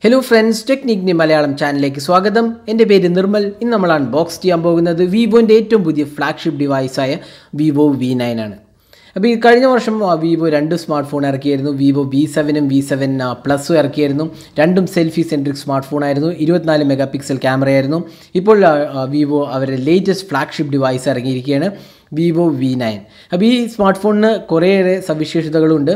Hello friends, Technique Malayalam channel like Swagadam. Ende peri Nirmal. In നമ്മൾ unbox ചെയ്യാൻ പോകുന്നത് വിവോന്റെ ഏറ്റവും പുതിയ ഫ്ലാഗ്ഷിപ്പ് ഡിവൈസ് ആയ Vivo V9 ആണ്. അപ്പോൾ ഈ കഴിഞ്ഞ വർഷം Vivo രണ്ട് സ്മാർട്ട് ഫോൺ ഇറക്കിയിരുന്നു. Vivo V7 ഉം V7 Plus ഇറക്കിയിരുന്നു. രണ്ടും സെൽഫി സെൻട്രിക് സ്മാർട്ട് ഫോൺ ആയിരുന്നു. 24 മെഗാപിക്സൽ ക്യാമറയായിരുന്നു. ഇപ്പോൾ Vivo അവരുടെ ലേറ്റസ്റ്റ് ഫ്ലാഗ്ഷിപ്പ് ഡിവൈസ് ഇറങ്ങിയിരിക്കുകയാണ്. Vivo V9. അപ്പോൾ ഈ സ്മാർട്ട് ഫോണിന് കുറേയേറെ സവിശേഷതകളുണ്ട്.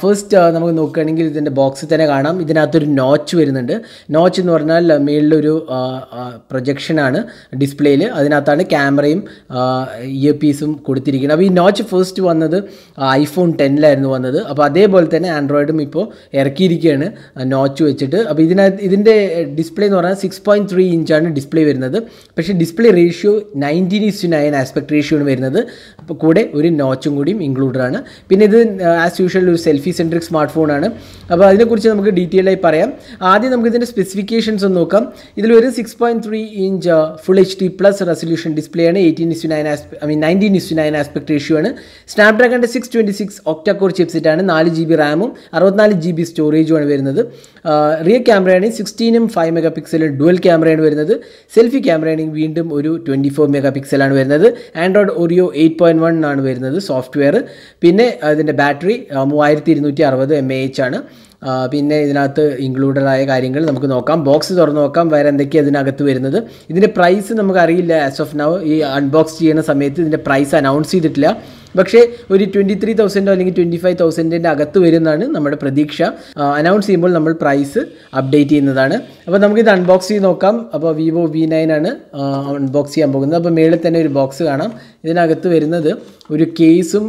ഫസ്റ്റ് നമുക്ക് നോക്കുകയാണെങ്കിൽ ഇതിൻ്റെ ബോക്സിൽ തന്നെ കാണാം, ഇതിനകത്തൊരു നോച്ച് വരുന്നുണ്ട്. നോച്ച് എന്ന് പറഞ്ഞാൽ മേളിലൊരു പ്രൊജക്ഷനാണ് ഡിസ്പ്ലേയിൽ, അതിനകത്താണ് ക്യാമറയും ഇയർ പീസും കൊടുത്തിരിക്കുന്നത്. അപ്പോൾ ഈ നോച്ച് ഫസ്റ്റ് വന്നത് iPhone 10 വന്നത്. അപ്പോൾ അതേപോലെ തന്നെ ആൻഡ്രോയിഡും ഇപ്പോൾ ഇറക്കിയിരിക്കുകയാണ് നോച്ച് വെച്ചിട്ട്. അപ്പോൾ ഇതിൻ്റെ ഡിസ്പ്ലേ എന്ന് പറഞ്ഞാൽ 6.3 ഇഞ്ചാണ് ഡിസ്പ്ലേ വരുന്നത്. പക്ഷേ ഡിസ്പ്ലേ റേഷ്യോ 19:9 ആസ്പെക്ട് റേഷ്യോ ആണ് വരുന്നത്. അപ്പോൾ കൂടെ ഒരു നോച്ചും കൂടിയും ഇൻക്ലൂഡഡ് ആണ്. പിന്നെ ഇത് ആസ് യൂഷ്വൽ ഒരു സെൽഫി സെൻട്രിക് സ്മാർട്ട് ഫോണാണ്. അപ്പോൾ അതിനെക്കുറിച്ച് നമുക്ക് ഡീറ്റെയിൽ ആയി പറയാം. ആദ്യം നമുക്ക് ഇതിൻ്റെ സ്പെസിഫിക്കേഷൻസ് ഒന്ന് നോക്കാം. ഇതിൽ ഒരു 6.3 inch full HD+ resolution display ആണ്. 19:9 ആസ്പെക്ട് റേഷ്യോ ആണ്. സ്നാപ്ഡ്രാഗണിൻ്റെ 626 ഒക്ടാ കോർ ചിപ്സെറ്റ് ആണ്. 4GB റാമും 64GB സ്റ്റോറേജും ആണ് വരുന്നത്. റിയർ ക്യാമറയാണെങ്കിൽ 16 5 മെഗാപിക്സൽ ഡുവൽ ക്യാമറയാണ് വരുന്നത്. സെൽഫി ക്യാമറയാണെങ്കിൽ വീണ്ടും ഒരു 24 മെഗാപിക്സലാണ് വരുന്നത്. ആൻഡ്രോയിഡ് ഓറിയോ 8.1 ആണ് വരുന്നത് സോഫ്റ്റ്വെയർ. പിന്നെ അതിൻ്റെ ബാറ്ററി 3260 mAh ആണ്. പിന്നെ ഇതിനകത്ത് ഇൻക്ലൂഡഡ് ആയ കാര്യങ്ങൾ നമുക്ക് നോക്കാം. ബോക്സ് തുറന്ന് നോക്കാം വേറെ എന്തൊക്കെയാണ് ഇതിനകത്ത് വരുന്നത്. ഇതിൻ്റെ പ്രൈസ് നമുക്കറിയില്ല ആസ് ഓഫ് നൗ. ഈ അൺബോക്സ് ചെയ്യുന്ന സമയത്ത് ഇതിൻ്റെ പ്രൈസ് അനൗൺസ് ചെയ്തിട്ടില്ല. പക്ഷേ ഒരു 23,000 അല്ലെങ്കിൽ 25,000 അകത്ത് വരുന്നതാണ് നമ്മുടെ പ്രതീക്ഷ. അനൗൺസ് ചെയ്യുമ്പോൾ നമ്മൾ പ്രൈസ് അപ്ഡേറ്റ് ചെയ്യുന്നതാണ്. അപ്പോൾ നമുക്കിത് അൺബോക്സ് ചെയ്ത് നോക്കാം. അപ്പോൾ Vivo V9 ആണ് അൺബോക്സ് ചെയ്യാൻ പോകുന്നത്. അപ്പോൾ മേളിൽ തന്നെ ഒരു ബോക്സ് കാണാം. ഇതിനകത്ത് വരുന്നത് ഒരു കേസും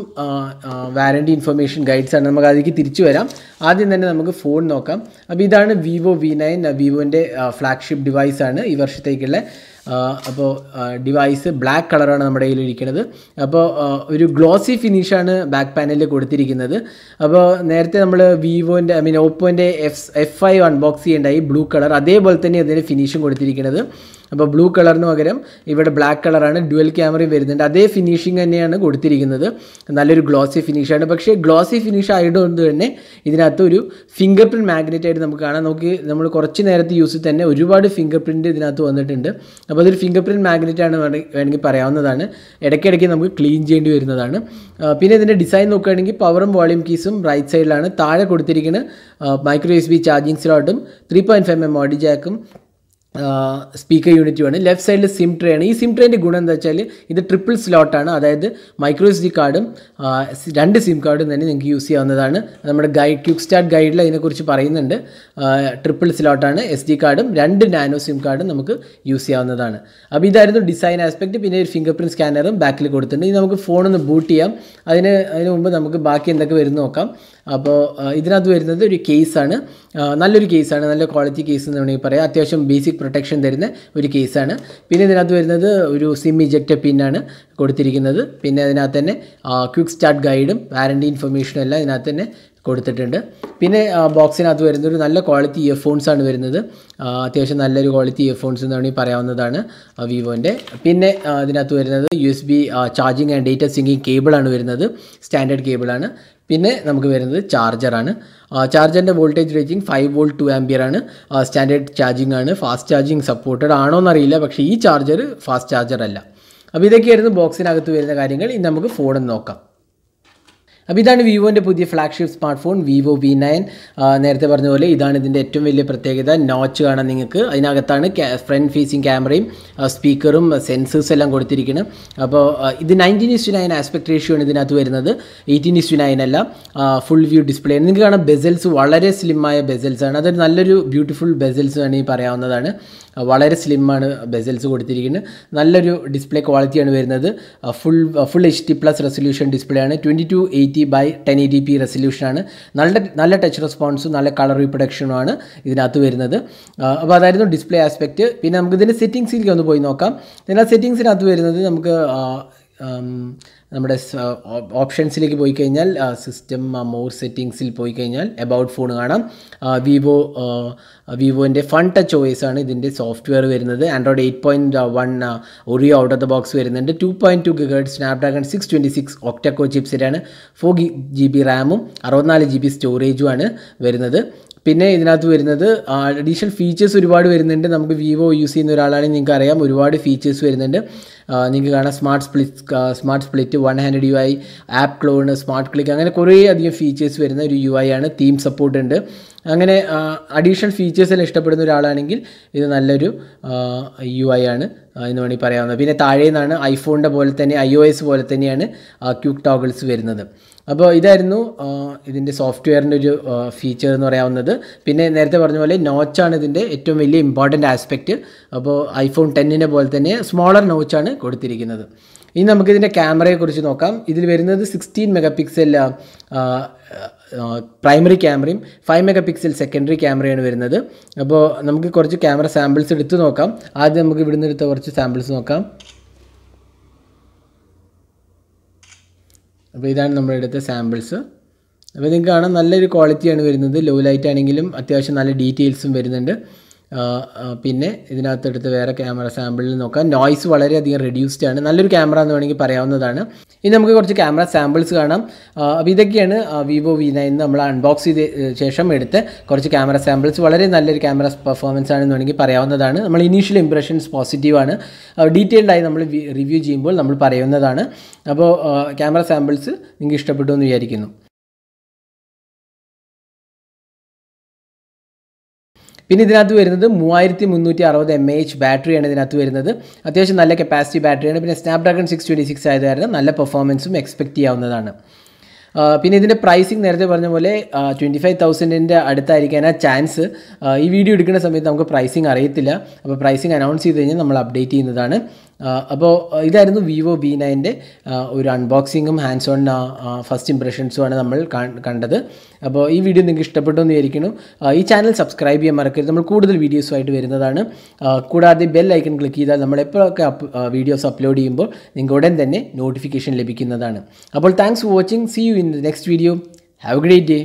വാറൻറ്റി ഇൻഫർമേഷൻ ഗൈഡ്സാണ്. നമുക്ക് അതിലേക്ക് തിരിച്ചു വരാം. ആദ്യം തന്നെ നമുക്ക് ഫോൺ നോക്കാം. അപ്പോൾ ഇതാണ് Vivo V9, വിവോൻ്റെ ഫ്ലാഗ്ഷിപ്പ് ഡിവൈസാണ് ഈ വർഷത്തേക്കുള്ള. അപ്പോൾ ഡിവൈസ് ബ്ലാക്ക് കളറാണ് നമ്മുടെ കയ്യിൽ ഇരിക്കുന്നത്. അപ്പോൾ ഒരു ഗ്ലോസി ഫിനിഷാണ് ബാക്ക് പാനലിൽ കൊടുത്തിരിക്കുന്നത്. അപ്പോൾ നേരത്തെ നമ്മൾ വിവോൻ്റെ ഓപ്പോൻ്റെ F5 അൺബോക്സ് ചെയ്യേണ്ടായി ബ്ലൂ കളർ, അതേപോലെ തന്നെ അതിന് ഫിനിഷും കൊടുത്തിരിക്കുന്നത്. അപ്പോൾ ബ്ലൂ കളറിന് പകരം ഇവിടെ ബ്ലാക്ക് കളറാണ്. ഡ്യുവൽ ക്യാമറയും വരുന്നുണ്ട്. അതേ ഫിനിഷിങ് തന്നെയാണ് കൊടുത്തിരിക്കുന്നത്. നല്ലൊരു ഗ്ലോസി ഫിനിഷാണ്. പക്ഷേ ഗ്ലോസി ഫിനിഷ് ആയതുകൊണ്ട് തന്നെ ഇതിനകത്ത് ഒരു ഫിംഗർ പ്രിൻറ്റ് മാഗ്നറ്റ് ആയിട്ട് നമുക്ക് കാണാം. നമ്മൾ കുറച്ച് നേരത്തെ യൂസിൽ തന്നെ ഒരുപാട് ഫിംഗർ പ്രിൻറ്റ് ഇതിനകത്ത് വന്നിട്ടുണ്ട്. അപ്പോൾ അതൊരു ഫിംഗർ പ്രിൻറ്റ് മാഗ്നറ്റ് ആണ് വേണമെങ്കിൽ പറയാവുന്നതാണ്. ഇടയ്ക്കിടയ്ക്ക് നമുക്ക് ക്ലീൻ ചെയ്യേണ്ടി വരുന്നതാണ്. പിന്നെ ഇതിൻ്റെ ഡിസൈൻ നോക്കുകയാണെങ്കിൽ പവറും വോളിയം കീസും റൈറ്റ് സൈഡിലാണ്. താഴെ കൊടുത്തിരിക്കുന്ന മൈക്രോ USB ചാർജിങ് സ്ലോട്ടും 3.5mm ഓഡി ജാക്കും സ്പീക്കർ യൂണിറ്റുമാണ്. ലെഫ്റ്റ് സൈഡിൽ സിം ട്രേ ആണ്. ഈ സിം ട്രേൻ്റെ ഗുണം എന്താ വെച്ചാൽ ഇത് ട്രിപ്പിൾ സ്ലോട്ടാണ്. അതായത് മൈക്രോ SD കാർഡും 2 സിം കാർഡും തന്നെ നിങ്ങൾക്ക് യൂസ് ചെയ്യാവുന്നതാണ്. നമ്മുടെ ക്വിക്ക് സ്റ്റാർട്ട് ഗൈഡിൽ അതിനെക്കുറിച്ച് പറയുന്നുണ്ട്. ട്രിപ്പിൾ സ്ലോട്ടാണ്. SD കാർഡും 2 നാനോ സിം കാർഡും നമുക്ക് യൂസ് ചെയ്യാവുന്നതാണ്. അപ്പോൾ ഇതായിരുന്നു ഡിസൈൻ ആസ്പെക്റ്റ്. പിന്നെ ഒരു ഫിംഗർ പ്രിൻറ്റ് സ്കാനറും ബാക്കിൽ കൊടുത്തിട്ടുണ്ട്. ഇത് നമുക്ക് ഫോണൊന്ന് ബൂട്ട് ചെയ്യാം. അതിന് മുമ്പ് നമുക്ക് ബാക്കി എന്തൊക്കെ വരുന്ന നോക്കാം. അപ്പോൾ ഇതിനകത്ത് വരുന്നത് ഒരു കേസാണ്. നല്ലൊരു കേസാണ്. നല്ല ക്വാളിറ്റി കേസ് എന്ന് വേണമെങ്കിൽ പറയാം. അത്യാവശ്യം ബേസിക് പ്രൊട്ടക്ഷൻ തരുന്ന ഒരു കേസാണ്. പിന്നെ ഇതിനകത്ത് വരുന്നത് ഒരു സിം ഇജക്റ്റർ പിന്നാണ് കൊടുത്തിരിക്കുന്നത്. പിന്നെ അതിനകത്ത് തന്നെ ക്വിക്ക് സ്റ്റാർട്ട് ഗൈഡും വാറൻറ്റി ഇൻഫർമേഷനും എല്ലാം ഇതിനകത്ത് തന്നെ കൊടുത്തിട്ടുണ്ട്. പിന്നെ ബോക്സിനകത്ത് വരുന്നത് ഒരു നല്ല ക്വാളിറ്റി ഇയർഫോൺസാണ് വരുന്നത്. അത്യാവശ്യം നല്ലൊരു ക്വാളിറ്റി ഇയർഫോൺസ് എന്ന് വേണമെങ്കിൽ പറയാവുന്നതാണ് വിവോൻ്റെ. പിന്നെ ഇതിനകത്ത് വരുന്നത് USB charging and data syncing കേബിളാണ് വരുന്നത്. സ്റ്റാൻഡേർഡ് കേബിളാണ്. പിന്നെ നമുക്ക് വരുന്നത് ചാർജറാണ്. ചാർജറിൻ്റെ വോൾട്ടേജ് റേറ്റിംഗ് 5 വോൾട്ട് 2 ആംപിയർ ആണ്. സ്റ്റാൻഡേർഡ് ചാർജിങ് ആണ്. ഫാസ്റ്റ് ചാർജിങ് സപ്പോർട്ടഡ് ആണോ എന്നറിയില്ല. പക്ഷേ ഈ ചാർജർ ഫാസ്റ്റ് ചാർജർ അല്ല. അപ്പോൾ ഇതൊക്കെയായിരുന്നു ബോക്സിനകത്ത് വരുന്ന കാര്യങ്ങൾ. ഇനി നമുക്ക് ഫോൺ നോക്കാം. അപ്പോൾ ഇതാണ് വിവോൻ്റെ പുതിയ flagship smart phone Vivo V9. നേരത്തെ പറഞ്ഞ പോലെ ഇതാണ് ഇതിൻ്റെ ഏറ്റവും വലിയ പ്രത്യേകത. നോച്ച് കാണാൻ നിങ്ങൾക്ക്. അതിനകത്താണ് ഫ്രണ്ട് ഫേസിങ് ക്യാമറയും സ്പീക്കറും സെൻസേഴ്സ് എല്ലാം കൊടുത്തിരിക്കുന്നത്. അപ്പോൾ ഇത് 19:9 ആസ്പെക്ട് റേഷ്യോ ആണ് ഇതിനകത്ത് വരുന്നത്. 18:9 അല്ല. Full view display. നിങ്ങൾക്ക് കാണാം ബെസൽസ് വളരെ സ്ലിമ്മായ ബെസൽസാണ്. അതൊരു നല്ലൊരു ബ്യൂട്ടിഫുൾ ബെസൽസ് വേണമെങ്കിൽ പറയാവുന്നതാണ്. വളരെ സ്ലിമ്മാണ് ബെസൽസ് കൊടുത്തിരിക്കുന്നത്. നല്ലൊരു ഡിസ്പ്ലേ ക്വാളിറ്റിയാണ് വരുന്നത്. ഫുൾ HD+ റെസൊല്യൂഷൻ ഡിസ്പ്ലേ ആണ്. 2280x1080p റെസൊല്യൂഷനാണ്. നല്ല ടച്ച് റെസ്പോൺസും നല്ല കളർ റീപ്രൊഡക്ഷനുമാണ് ഇതിനകത്ത് വരുന്നത്. അപ്പോൾ അതായിരുന്നു ഡിസ്പ്ലേ ആസ്പെക്റ്റ്. പിന്നെ നമുക്ക് ഇതിൻ്റെ സെറ്റിങ്സിലേക്ക് ഒന്ന് പോയി നോക്കാം. ഇതിൻ്റെ സെറ്റിങ്സിനകത്ത് വരുന്നത് നമുക്ക് നമ്മുടെ ഓപ്ഷൻസിലേക്ക് പോയി കഴിഞ്ഞാൽ സിസ്റ്റം മോർ സെറ്റിങ്സിൽ പോയി കഴിഞ്ഞാൽ എബൌട്ട് ഫോൺ കാണാം. വിവോൻ്റെ ഫൺ ടച്ച് OS ആണ് ഇതിൻ്റെ സോഫ്റ്റ്വെയർ വരുന്നത്. Android 8.1 Oreo out of the box വരുന്നുണ്ട്. 2.2 GHz സ്നാപ്ഡ്രാഗൺ 626 ഒക്ട-കോർ ചിപ്സെറ്റാണ്. 4 GB റാമും 64 GB സ്റ്റോറേജുമാണ് വരുന്നത്. പിന്നെ ഇതിനകത്ത് വരുന്നത് അഡീഷണൽ ഫീച്ചേഴ്സ് ഒരുപാട് വരുന്നുണ്ട്. നമുക്ക് വിവോ യൂസ് ചെയ്യുന്ന ഒരാളാണെങ്കിൽ നിങ്ങൾക്ക് അറിയാം, ഒരുപാട് ഫീച്ചേഴ്സ് വരുന്നുണ്ട്. നിങ്ങൾക്ക് കാണാം smart split, one handed UI, app clone, smart click, അങ്ങനെ കുറേ അധികം ഫീച്ചേഴ്സ് വരുന്ന ഒരു UI ആണ്. തീം സപ്പോർട്ട് ഉണ്ട്. അങ്ങനെ അഡീഷണൽ ഫീച്ചേഴ്സ് എല്ലാം ഇഷ്ടപ്പെടുന്ന ഒരാളാണെങ്കിൽ ഇത് നല്ലൊരു UI ആണ് എന്ന് വേണമെങ്കിൽ പറയാവുന്നത്. പിന്നെ താഴെ നിന്നാണ് ഐഫോണിൻ്റെ പോലെ തന്നെ iOS പോലെ തന്നെയാണ് ക്വിക്ക് ടോഗിൾസ് വരുന്നത്. അപ്പോൾ ഇതായിരുന്നു ഇതിൻ്റെ സോഫ്റ്റ്വെയറിൻ്റെ ഒരു ഫീച്ചർ എന്ന് പറയാവുന്നത്. പിന്നെ നേരത്തെ പറഞ്ഞ പോലെ നോച്ചാണ് ഇതിൻ്റെ ഏറ്റവും വലിയ ഇമ്പോർട്ടൻ്റ് ആസ്പെക്റ്റ്. അപ്പോൾ ഐഫോൺ 10 പോലെ തന്നെ സ്മോളർ നോച്ചാണ് കൊടുത്തിരിക്കുന്നത്. ഇനി നമുക്കിതിൻ്റെ ക്യാമറയെക്കുറിച്ച് നോക്കാം. ഇതിൽ വരുന്നത് 16 MP പ്രൈമറി ക്യാമറയും 5 MP സെക്കൻഡറി ക്യാമറയാണ് വരുന്നത്. അപ്പോൾ നമുക്ക് കുറച്ച് ക്യാമറ സാമ്പിൾസ് എടുത്ത് നോക്കാം. ആദ്യം നമുക്ക് ഇവിടുന്ന് എടുത്ത കുറച്ച് സാമ്പിൾസ് നോക്കാം. അപ്പോൾ ഇതാണ് നമ്മുടെ അടുത്ത സാമ്പിൾസ്. അപ്പോൾ നിങ്ങൾക്ക് കാണാം നല്ലൊരു ക്വാളിറ്റിയാണ് വരുന്നത്. ലോ ലൈറ്റ് ആണെങ്കിലും അത്യാവശ്യം നല്ല ഡീറ്റെയിൽസും വരുന്നുണ്ട്. പിന്നെ ഇതിനകത്തെടുത്ത് വേറെ ക്യാമറ സാമ്പിളിൽ നോക്കാം. നോയ്സ് വളരെയധികം റെഡ്യൂസ്ഡ് ആണ്. നല്ലൊരു ക്യാമറ എന്ന് വേണമെങ്കിൽ പറയാവുന്നതാണ്. ഇനി നമുക്ക് കുറച്ച് ക്യാമറ സാമ്പിൾസ് കാണാം. അപ്പോൾ ഇതൊക്കെയാണ് Vivo V9 നമ്മൾ അൺബോക്സ് ചെയ്ത ശേഷം എടുത്ത കുറച്ച് ക്യാമറ സാമ്പിൾസ്. വളരെ നല്ലൊരു ക്യാമറ പെർഫോമൻസ് ആണെന്ന് വേണമെങ്കിൽ പറയാവുന്നതാണ്. നമ്മൾ ഇനീഷ്യൽ ഇംപ്രഷൻസ് പോസിറ്റീവാണ്. ഡീറ്റെയിൽഡായി നമ്മൾ റിവ്യൂ ചെയ്യുമ്പോൾ നമ്മൾ പറയുന്നതാണ്. അപ്പോൾ ക്യാമറ സാമ്പിൾസ് നിങ്ങൾക്ക് ഇഷ്ടപ്പെട്ടു എന്ന് വിചാരിക്കുന്നു. പിന്നെ ഇതിനകത്ത് വരുന്നത് 3360 mAh ബാറ്ററിയാണ് ഇതിനകത്ത് വരുന്നത്. അത്യാവശ്യം നല്ല കപ്പാസിറ്റി ബാറ്ററിയാണ്. പിന്നെ സ്നാപ്ഡ്രാഗൺ 626 ആയത് കാരണം നല്ല പെർഫോമൻസും എക്സ്പെക്റ്റ് ചെയ്യാവുന്നതാണ്. പിന്നെ ഇതിൻ്റെ പ്രൈസിങ് നേരത്തെ പറഞ്ഞ പോലെ 25,000 അടുത്തായിരിക്കാനാണ് ചാൻസ്. ഈ വീഡിയോ എടുക്കുന്ന സമയത്ത് നമുക്ക് പ്രൈസിങ് അറിയത്തില്ല. അപ്പോൾ പ്രൈസിങ് അനൗൺസ് ചെയ്ത് കഴിഞ്ഞാൽ നമ്മൾ അപ്ഡേറ്റ് ചെയ്യുന്നതാണ്. അപ്പോൾ ഇതായിരുന്നു Vivo V9 ഒരു അൺബോക്സിങ്ങും ഹാൻഡ്സ് ഓൺ ഫസ്റ്റ് ഇംപ്രഷൻസുമാണ് നമ്മൾ കണ്ടത്. അപ്പോൾ ഈ വീഡിയോ നിങ്ങൾക്ക് ഇഷ്ടപ്പെട്ടു എന്ന് വിചാരിക്കുന്നു. ഈ ചാനൽ സബ്സ്ക്രൈബ് ചെയ്യാൻ മറക്കരുത്. നമ്മൾ കൂടുതൽ വീഡിയോസുമായിട്ട് വരുന്നതാണ്. കൂടാതെ ബെൽ ഐക്കൺ ക്ലിക്ക് ചെയ്താൽ നമ്മൾ എപ്പോഴൊക്കെ വീഡിയോസ് അപ്ലോഡ് ചെയ്യുമ്പോൾ നിങ്ങൾക്ക് ഉടൻ തന്നെ നോട്ടിഫിക്കേഷൻ ലഭിക്കുന്നതാണ്. അപ്പോൾ thanks for watching. See you in the next video. Have a great day.